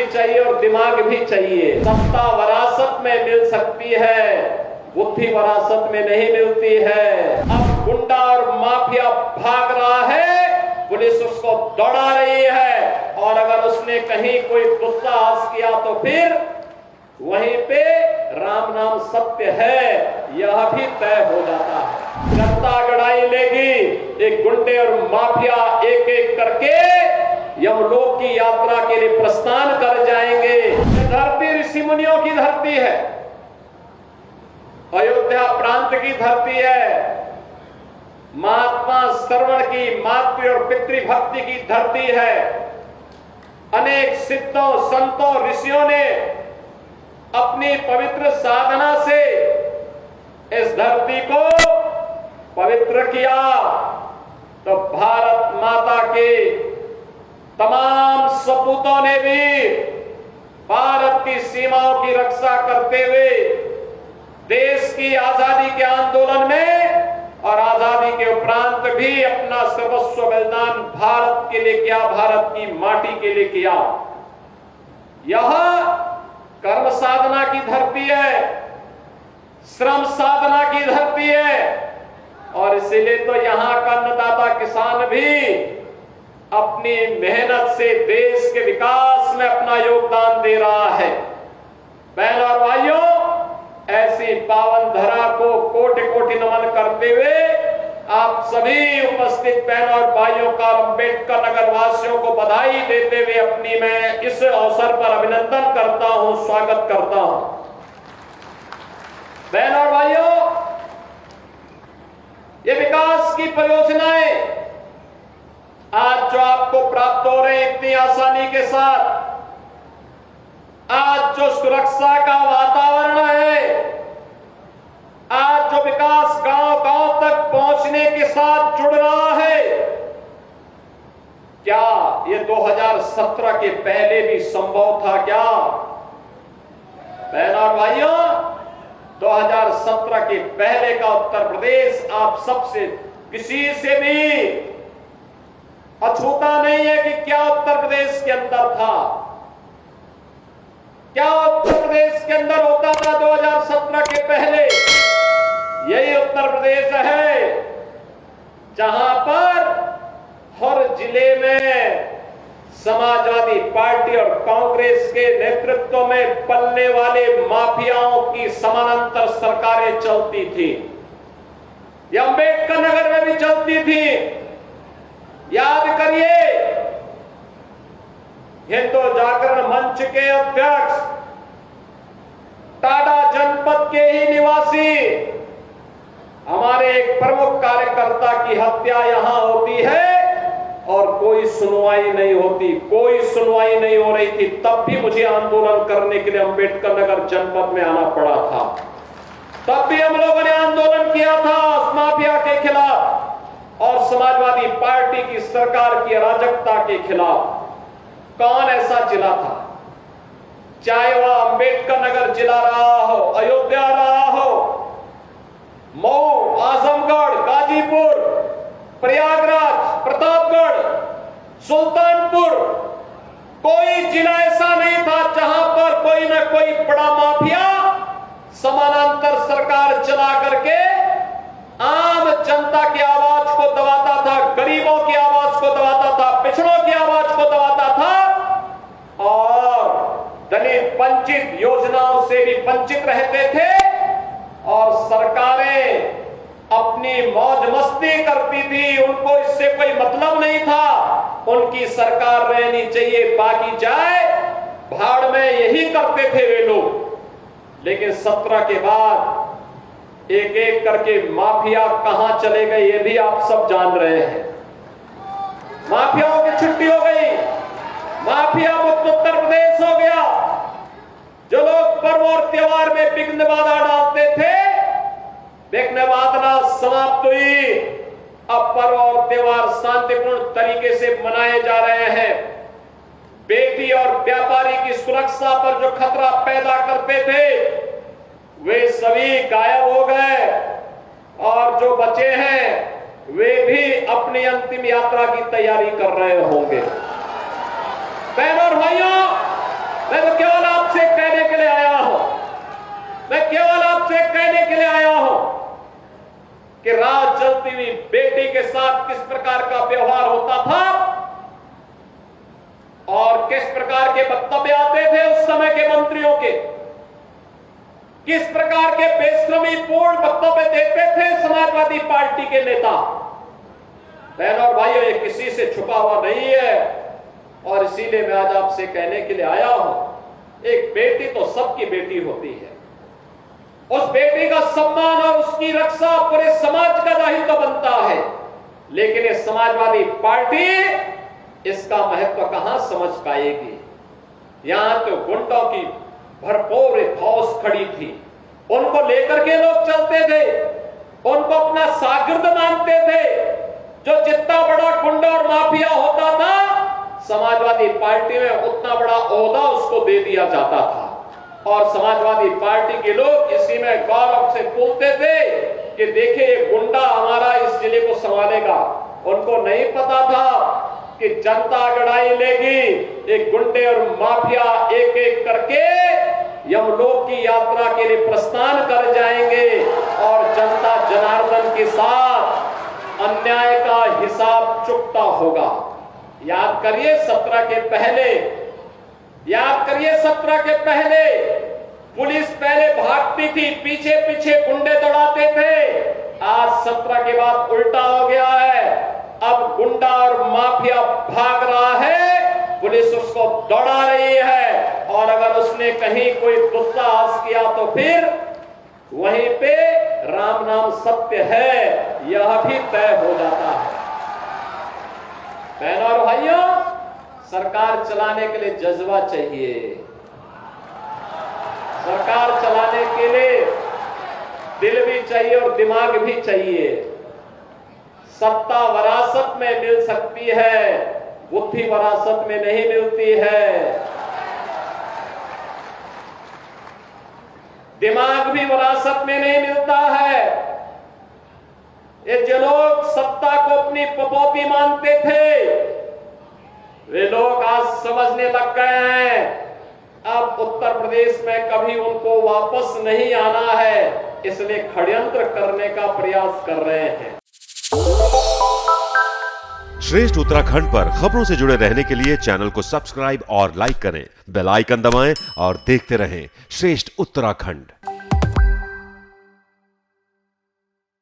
भी चाहिए और दिमाग भी चाहिए। सत्ता वरासत में मिल सकती है, बुद्धि वरासत में नहीं मिलती है। अब गुंडा और माफिया भाग रहा है, पुलिस उसको दौड़ा रही है, और अगर उसने कहीं कोई दुस्साहस किया तो फिर वहीं पे राम नाम सत्य है यह भी तय हो जाता है। जनता गड़ाई लेगी, एक गुंडे और माफिया एक एक करके यमलोक की यात्रा के लिए प्रस्थान कर जाएंगे। ये धरती ऋषि मुनियों की धरती है, अयोध्या प्रांत की धरती है, महात्मा श्रवण की, मातृ और पितृभक्ति की धरती है। अनेक सिद्धों, संतों, ऋषियों ने अपनी पवित्र साधना से इस धरती को पवित्र किया। तो भारत माता के तमाम सपूतों ने भी भारत की सीमाओं की रक्षा करते हुए देश की आजादी के आंदोलन में और आजादी के उपरांत भी अपना सर्वस्व बलिदान भारत के लिए किया, भारत की माटी के लिए किया। यह कर्म साधना की धरती है, श्रम साधना की धरती है, और इसीलिए तो यहां का अन्नदाता किसान भी अपनी मेहनत से देश के विकास में अपना योगदान दे रहा है। बहन और भाइयों, ऐसी पावन धरा को कोटि कोटि नमन करते हुए आप सभी उपस्थित बहन और भाइयों का अम्बेडकर नगर वासियों को बधाई देते हुए अपनी मैं इस अवसर पर अभिनंदन करता हूं, स्वागत करता हूं। बहन और भाइयों, ये विकास की परियोजनाएं आज जो आपको प्राप्त हो रहे हैं इतनी आसानी के साथ, आज जो सुरक्षा का वातावरण है, आज जो विकास गांव गांव तक पहुंचने के साथ जुड़ रहा है, क्या ये 2017 के पहले भी संभव था क्या? बहन और भाइयों, 2017 के पहले का उत्तर प्रदेश आप सबसे किसी से भी अछूता नहीं है कि क्या उत्तर प्रदेश के अंदर था, क्या उत्तर प्रदेश के अंदर होता था 2017 के पहले। यही उत्तर प्रदेश है जहां पर हर जिले में समाजवादी पार्टी और कांग्रेस के नेतृत्व में पलने वाले माफियाओं की समानांतर सरकारें चलती थी। यह अम्बेडकर नगर में भी चलती थी। याद करिए, हिंदू जागरण मंच के अध्यक्ष, टाडा जनपद के ही निवासी हमारे एक प्रमुख कार्यकर्ता की हत्या यहां होती है और कोई सुनवाई नहीं होती, कोई सुनवाई नहीं हो रही थी। तब भी मुझे आंदोलन करने के लिए अम्बेडकर नगर जनपद में आना पड़ा था। तब भी हम लोगों ने आंदोलन किया था उस माफिया के खिलाफ और समाजवादी पार्टी की सरकार की अराजकता के खिलाफ। कौन ऐसा जिला था, चाहे वह अम्बेडकर नगर जिला रहा हो, अयोध्या रहा हो, मऊ, आजमगढ़, गाजीपुर, प्रयागराज, प्रतापगढ़, सुल्तानपुर, कोई जिला ऐसा नहीं था जहां पर कोई न कोई बड़ा माफिया समानांतर सरकार चला करके आम जनता की आवाज को दबाता था, गरीबों की आवाज को दबाता था, पिछड़ों की आवाज को दबाता था और दलित वंचित योजनाओं से भी वंचित रहते थे। और सरकारें अपनी मौज मस्ती करती थी, उनको इससे कोई मतलब नहीं था, उनकी सरकार रहनी चाहिए, बाकी जाए भाड़ में, यही करते थे वे लोग। लेकिन 17 के बाद एक एक करके माफिया कहां चले गए ये भी आप सब जान रहे हैं। माफियाओं की छुट्टी हो गई, माफिया मुक्त उत्तर प्रदेश हो गया। जो लोग पर्व और त्योहार में विघ्न बाधा डालते थे, विघ्न बाधा समाप्त हुई। अब पर्व और त्योहार शांतिपूर्ण तरीके से मनाए जा रहे हैं। बेटी और व्यापारी की सुरक्षा पर जो खतरा पैदा करते थे वे सभी गायब हो गए और जो बचे हैं वे भी अपनी अंतिम यात्रा की तैयारी कर रहे होंगे। बहनों और भाइयों, मैं तो केवल आपसे कहने के लिए आया हूं, मैं केवल आपसे कहने के लिए आया हूं कि रात जलती हुई बेटी के साथ किस प्रकार का व्यवहार होता था और किस प्रकार के वक्तव्य आते थे उस समय के मंत्रियों के, किस प्रकार के बेशर्मी पूर्ण वक्तव्य देते थे समाजवादी पार्टी के नेता। बहनों और भाइयों, ये किसी से छुपा हुआ नहीं है और इसीलिए मैं आज आपसे कहने के लिए आया हूं, एक बेटी तो सबकी बेटी होती है, उस बेटी का सम्मान और उसकी रक्षा पूरे समाज का दायित्व बनता है। लेकिन ये समाजवादी पार्टी इसका महत्व कहां समझ पाएगी। यहां तो गुंडों की भरपूर फौज खड़ी थी, उनको लेकर के लोग चलते थे, उनको अपना शागिर्द मानते थे। जो जितना बड़ा गुंडा और माफिया होता था समाजवादी पार्टी में उतना बड़ा ओहदा उसको दे दिया जाता था और समाजवादी पार्टी के लोग इसी में गौरव से बोलते थे कि देखिए ये गुंडा हमारा इस जिले को संभालेगा। उनको नहीं पता था कि जनता अगड़ाई लेगी, एक गुंडे और माफिया एक एक करके यमलोक की यात्रा के लिए प्रस्थान कर जाएंगे और जनता जनार्दन के साथ अन्याय का हिसाब चुकता होगा। याद करिए 17 के पहले, याद करिए 17 के पहले पुलिस पहले भागती थी, पीछे पीछे गुंडे दौड़ाते थे। आज 17 के बाद उल्टा हो गया है, अब गुंडा और माफिया भाग रहा है, पुलिस उसको दौड़ा रही है और अगर उसने कहीं कोई दुस्साहस किया तो फिर वहीं पे राम नाम सत्य है यह भी तय हो जाता है। बहनों और भाइयों, सरकार चलाने के लिए जज्बा चाहिए, सरकार चलाने के लिए दिल भी चाहिए और दिमाग भी चाहिए। सत्ता विरासत में मिल सकती है, बुद्धि विरासत में नहीं मिलती है, दिमाग भी विरासत में नहीं मिलता है। ये जो लोग सत्ता को अपनी पपौती मानते थे वे लोग आज समझने लग गए हैं अब उत्तर प्रदेश में कभी उनको वापस नहीं आना है, इसलिए षड्यंत्र करने का प्रयास कर रहे हैं। श्रेष्ठ उत्तराखंड पर खबरों से जुड़े रहने के लिए चैनल को सब्सक्राइब और लाइक करें, बेल आइकन दबाएं और देखते रहें श्रेष्ठ उत्तराखंड।